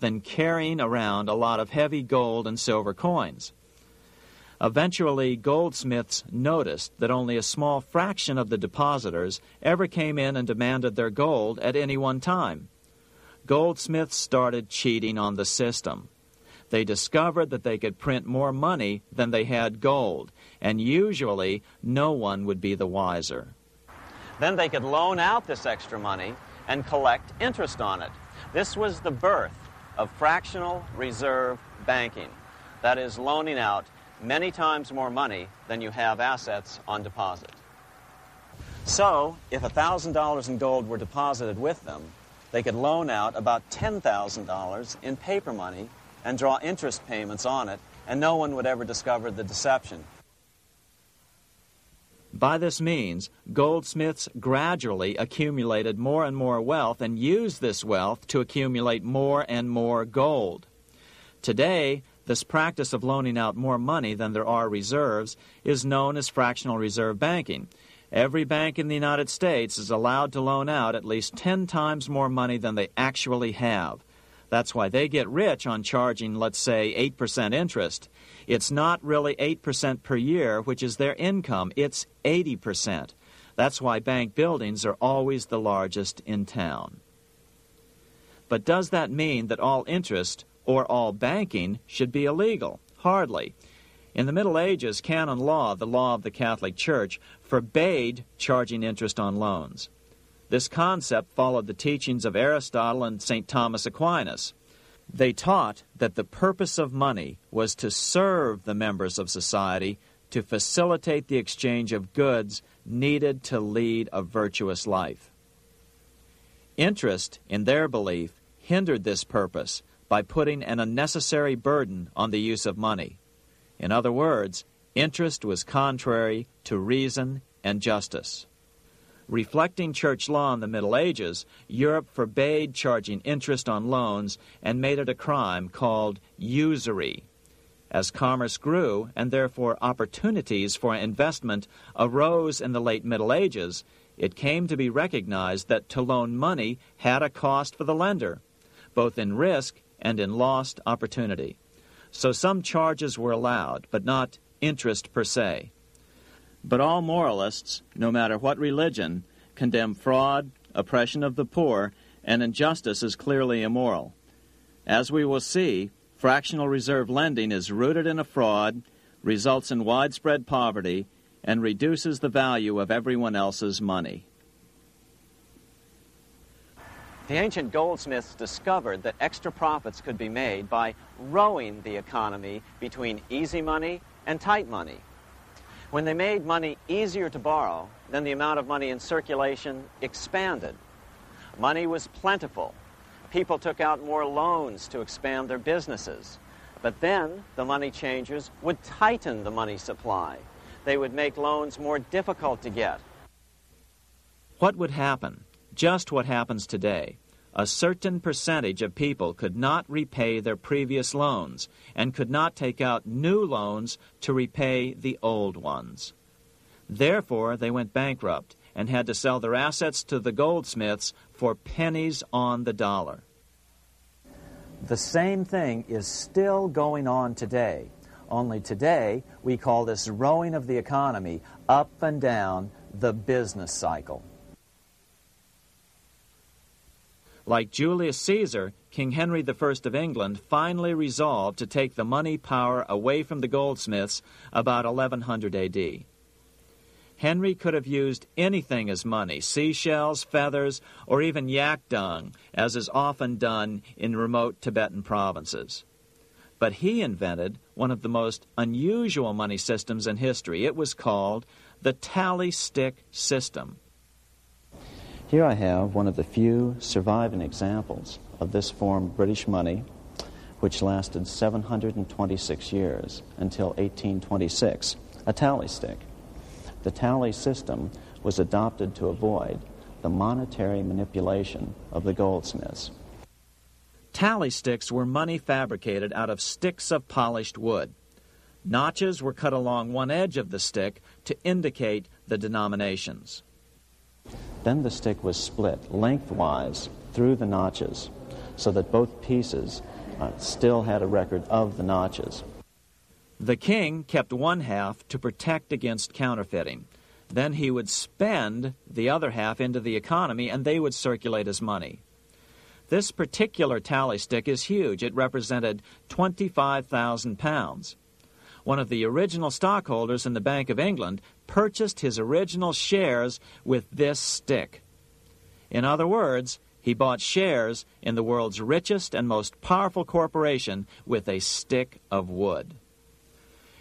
than carrying around a lot of heavy gold and silver coins. Eventually, goldsmiths noticed that only a small fraction of the depositors ever came in and demanded their gold at any one time. Goldsmiths started cheating on the system. They discovered that they could print more money than they had gold, and usually no one would be the wiser. Then they could loan out this extra money and collect interest on it. This was the birth of fractional reserve banking. That is, loaning out many times more money than you have assets on deposit. So, if $1,000 in gold were deposited with them, they could loan out about $10,000 in paper money and draw interest payments on it, and no one would ever discover the deception. By this means, goldsmiths gradually accumulated more and more wealth and used this wealth to accumulate more and more gold. Today, this practice of loaning out more money than there are reserves is known as fractional reserve banking. Every bank in the United States is allowed to loan out at least 10 times more money than they actually have. That's why they get rich on charging, let's say, 8% interest. It's not really 8% per year, which is their income. It's 80%. That's why bank buildings are always the largest in town. But does that mean that all interest or all banking should be illegal? Hardly. In the Middle Ages, canon law, the law of the Catholic Church, forbade charging interest on loans. This concept followed the teachings of Aristotle and St. Thomas Aquinas. They taught that the purpose of money was to serve the members of society, to facilitate the exchange of goods needed to lead a virtuous life. Interest, in their belief, hindered this purpose by putting an unnecessary burden on the use of money. In other words, interest was contrary to reason and justice. Reflecting church law in the Middle Ages, Europe forbade charging interest on loans and made it a crime called usury. As commerce grew, and therefore opportunities for investment arose in the late Middle Ages, it came to be recognized that to loan money had a cost for the lender, both in risk and in lost opportunity. So some charges were allowed, but not interest per se. But all moralists, no matter what religion, condemn fraud, oppression of the poor, and injustice as clearly immoral. As we will see, fractional reserve lending is rooted in a fraud, results in widespread poverty, and reduces the value of everyone else's money. The ancient goldsmiths discovered that extra profits could be made by rowing the economy between easy money and tight money. When they made money easier to borrow, then the amount of money in circulation expanded. Money was plentiful. People took out more loans to expand their businesses. But then the money changers would tighten the money supply. They would make loans more difficult to get. What would happen? Just what happens today. A certain percentage of people could not repay their previous loans and could not take out new loans to repay the old ones. Therefore, they went bankrupt and had to sell their assets to the goldsmiths for pennies on the dollar. The same thing is still going on today. Only today, we call this rowing of the economy up and down the business cycle. Like Julius Caesar, King Henry I of England finally resolved to take the money power away from the goldsmiths about 1100 A.D. Henry could have used anything as money, seashells, feathers, or even yak dung, as is often done in remote Tibetan provinces. But he invented one of the most unusual money systems in history. It was called the tally stick system. Here I have one of the few surviving examples of this form of British money, which lasted 726 years until 1826, a tally stick. The tally system was adopted to avoid the monetary manipulation of the goldsmiths. Tally sticks were money fabricated out of sticks of polished wood. Notches were cut along one edge of the stick to indicate the denominations. Then the stick was split lengthwise through the notches so that both pieces still had a record of the notches. The king kept one half to protect against counterfeiting. Then he would spend the other half into the economy, and they would circulate as money. This particular tally stick is huge. It represented 25,000 pounds. One of the original stockholders in the Bank of England purchased his original shares with this stick. In other words, he bought shares in the world's richest and most powerful corporation with a stick of wood.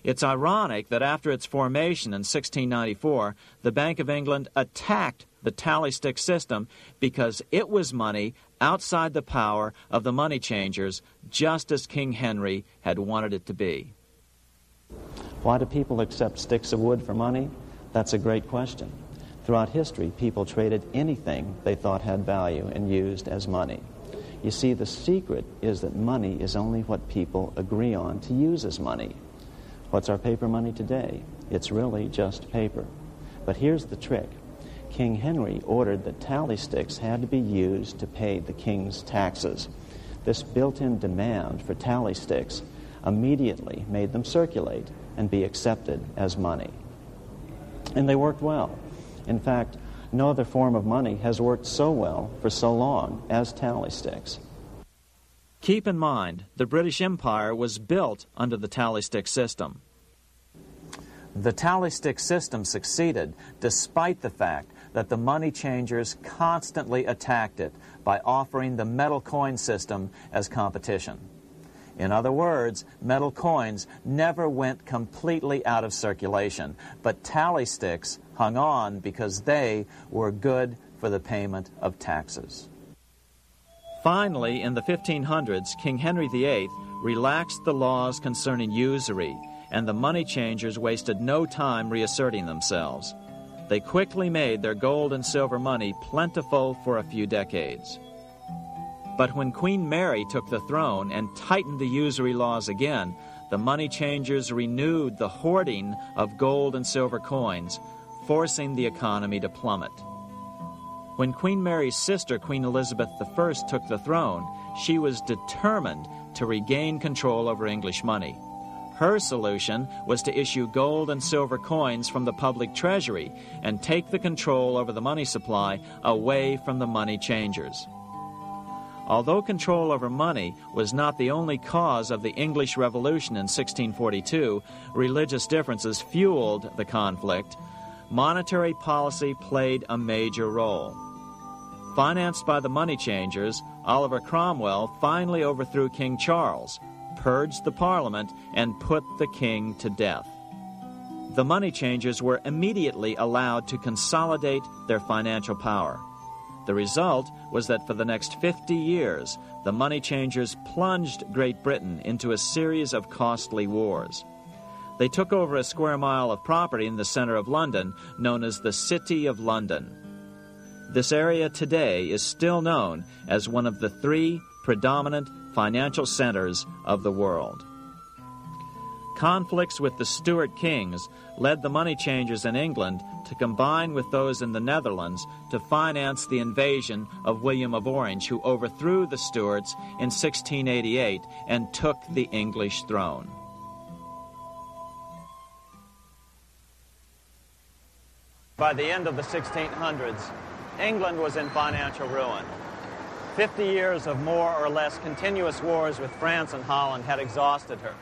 It's ironic that after its formation in 1694, the Bank of England attacked the tally stick system because it was money outside the power of the money changers, just as King Henry had wanted it to be. Why do people accept sticks of wood for money? That's a great question. Throughout history, people traded anything they thought had value and used as money. You see, the secret is that money is only what people agree on to use as money. What's our paper money today? It's really just paper. But here's the trick. King Henry ordered that tally sticks had to be used to pay the king's taxes. This built-in demand for tally sticks immediately made them circulate and be accepted as money. And they worked well. In fact, no other form of money has worked so well for so long as tally sticks. Keep in mind, the British Empire was built under the tally stick system. The tally stick system succeeded despite the fact that the money changers constantly attacked it by offering the metal coin system as competition. In other words, metal coins never went completely out of circulation, but tally sticks hung on because they were good for the payment of taxes. Finally, in the 1500s, King Henry VIII relaxed the laws concerning usury, and the money changers wasted no time reasserting themselves. They quickly made their gold and silver money plentiful for a few decades. But when Queen Mary took the throne and tightened the usury laws again, the money changers renewed the hoarding of gold and silver coins, forcing the economy to plummet. When Queen Mary's sister, Queen Elizabeth I, took the throne, she was determined to regain control over English money. Her solution was to issue gold and silver coins from the public treasury and take the control over the money supply away from the money changers. Although control over money was not the only cause of the English Revolution in 1642, religious differences fueled the conflict. Monetary policy played a major role. Financed by the money changers, Oliver Cromwell finally overthrew King Charles, purged the Parliament, and put the king to death. The money changers were immediately allowed to consolidate their financial power. The result was that for the next 50 years, the money changers plunged Great Britain into a series of costly wars. They took over a square mile of property in the center of London, known as the City of London. This area today is still known as one of the 3 predominant financial centers of the world. Conflicts with the Stuart kings led the money changers in England to combine with those in the Netherlands to finance the invasion of William of Orange, who overthrew the Stuarts in 1688 and took the English throne. By the end of the 1600s, England was in financial ruin. 50 years of more or less continuous wars with France and Holland had exhausted her.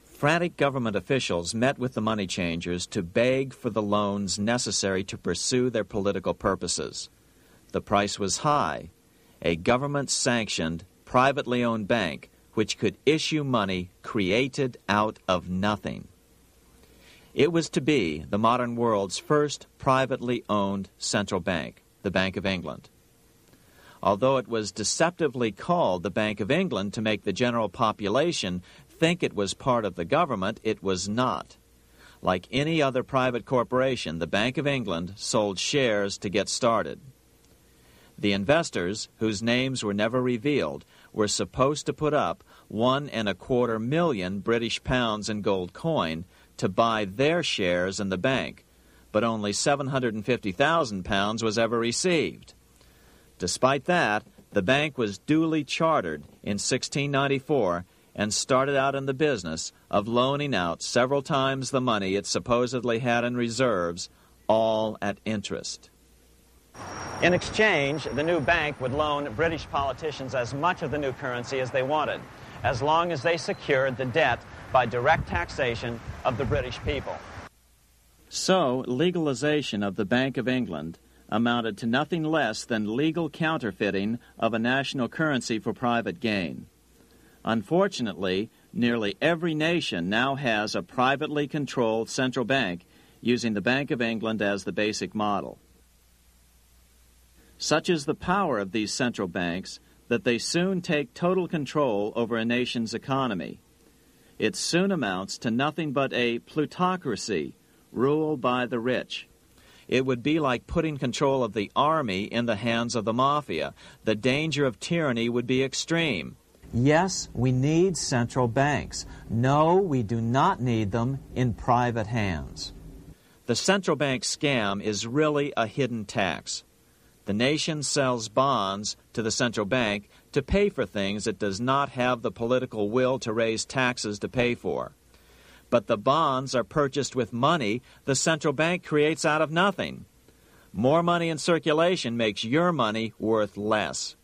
Frantic government officials met with the money changers to beg for the loans necessary to pursue their political purposes. The price was high: a government-sanctioned, privately owned bank which could issue money created out of nothing. It was to be the modern world's first privately owned central bank, the Bank of England. Although it was deceptively called the Bank of England to make the general population think it was part of the government, it was not. Like any other private corporation, the Bank of England sold shares to get started. The investors, whose names were never revealed, were supposed to put up £1.25 million British pounds in gold coin to buy their shares in the bank, but only £750,000 was ever received. Despite that, The bank was duly chartered in 1694 and started out in the business of loaning out several times the money it supposedly had in reserves, all at interest. In exchange, the new bank would loan British politicians as much of the new currency as they wanted, as long as they secured the debt by direct taxation of the British people. So, legalization of the Bank of England amounted to nothing less than legal counterfeiting of a national currency for private gain. Unfortunately, nearly every nation now has a privately controlled central bank using the Bank of England as the basic model. Such is the power of these central banks that they soon take total control over a nation's economy. It soon amounts to nothing but a plutocracy ruled by the rich. It would be like putting control of the army in the hands of the mafia. The danger of tyranny would be extreme. Yes, we need central banks. No, we do not need them in private hands. The central bank scam is really a hidden tax. The nation sells bonds to the central bank to pay for things it does not have the political will to raise taxes to pay for. But the bonds are purchased with money the central bank creates out of nothing. More money in circulation makes your money worth less.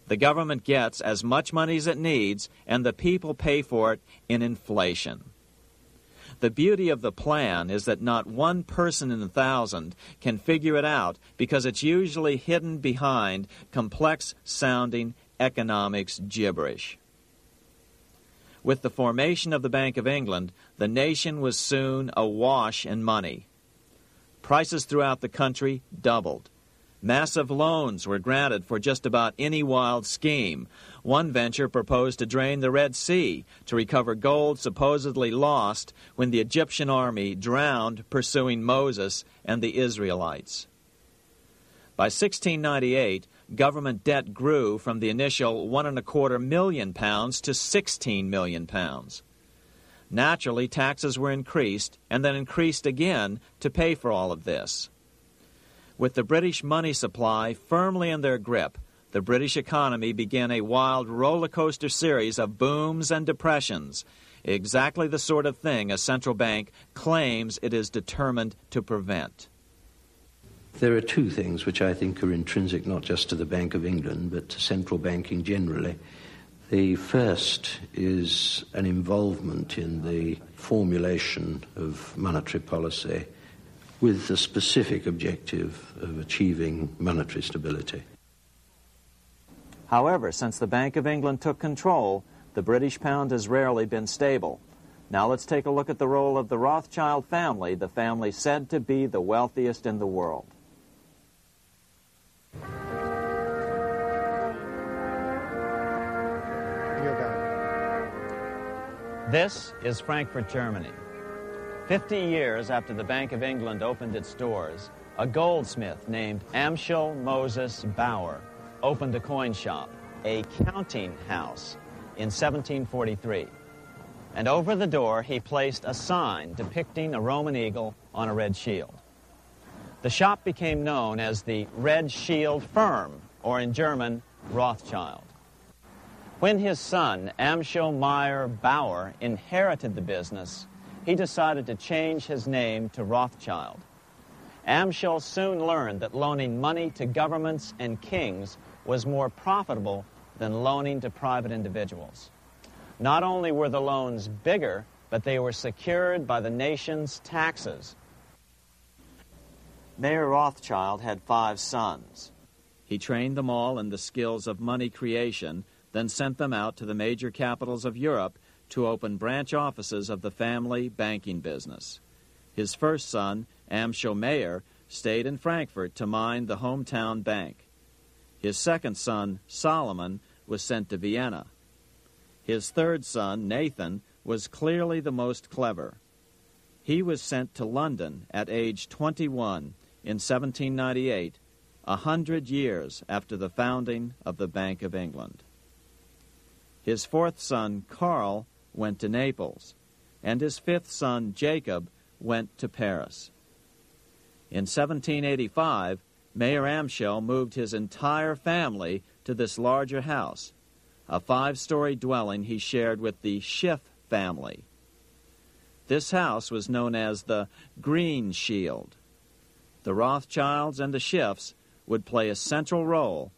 The government gets as much money as it needs, and the people pay for it in inflation. The beauty of the plan is that not one person in 1,000 can figure it out because it's usually hidden behind complex-sounding economics gibberish. With the formation of the Bank of England, the nation was soon awash in money. Prices throughout the country doubled. Massive loans were granted for just about any wild scheme. One venture proposed to drain the Red Sea to recover gold supposedly lost when the Egyptian army drowned pursuing Moses and the Israelites. By 1698, government debt grew from the initial £1.25 million to £16 million. Naturally, taxes were increased and then increased again to pay for all of this. With the British money supply firmly in their grip, the British economy began a wild roller coaster series of booms and depressions, exactly the sort of thing a central bank claims it is determined to prevent. There are two things which I think are intrinsic not just to the Bank of England but to central banking generally. The first is an involvement in the formulation of monetary policy with the specific objective of achieving monetary stability. However, since the Bank of England took control, the British pound has rarely been stable. Now let's take a look at the role of the Rothschild family, the family said to be the wealthiest in the world. This is Frankfurt, Germany. 50 years after the Bank of England opened its doors, a goldsmith named Amschel Moses Bauer opened a coin shop, a counting house, in 1743. And over the door he placed a sign depicting a Roman eagle on a red shield. The shop became known as the Red Shield Firm, or in German, Rothschild. When his son, Amschel Meyer Bauer, inherited the business, he decided to change his name to Rothschild. Amschel soon learned that loaning money to governments and kings was more profitable than loaning to private individuals. Not only were the loans bigger, but they were secured by the nation's taxes. Mayer Rothschild had 5 sons. He trained them all in the skills of money creation, then sent them out to the major capitals of Europe to open branch offices of the family banking business. His first son, Amschel Meyer, stayed in Frankfurt to mind the hometown bank. His second son, Solomon, was sent to Vienna. His third son, Nathan, was clearly the most clever. He was sent to London at age 21 in 1798, 100 years after the founding of the Bank of England. His fourth son, Karl, went to Naples, and his fifth son, Jacob, went to Paris. In 1785, Mayer Amschel moved his entire family to this larger house, a 5-story dwelling he shared with the Schiff family. This house was known as the Green Shield. The Rothschilds and the Schiffs would play a central role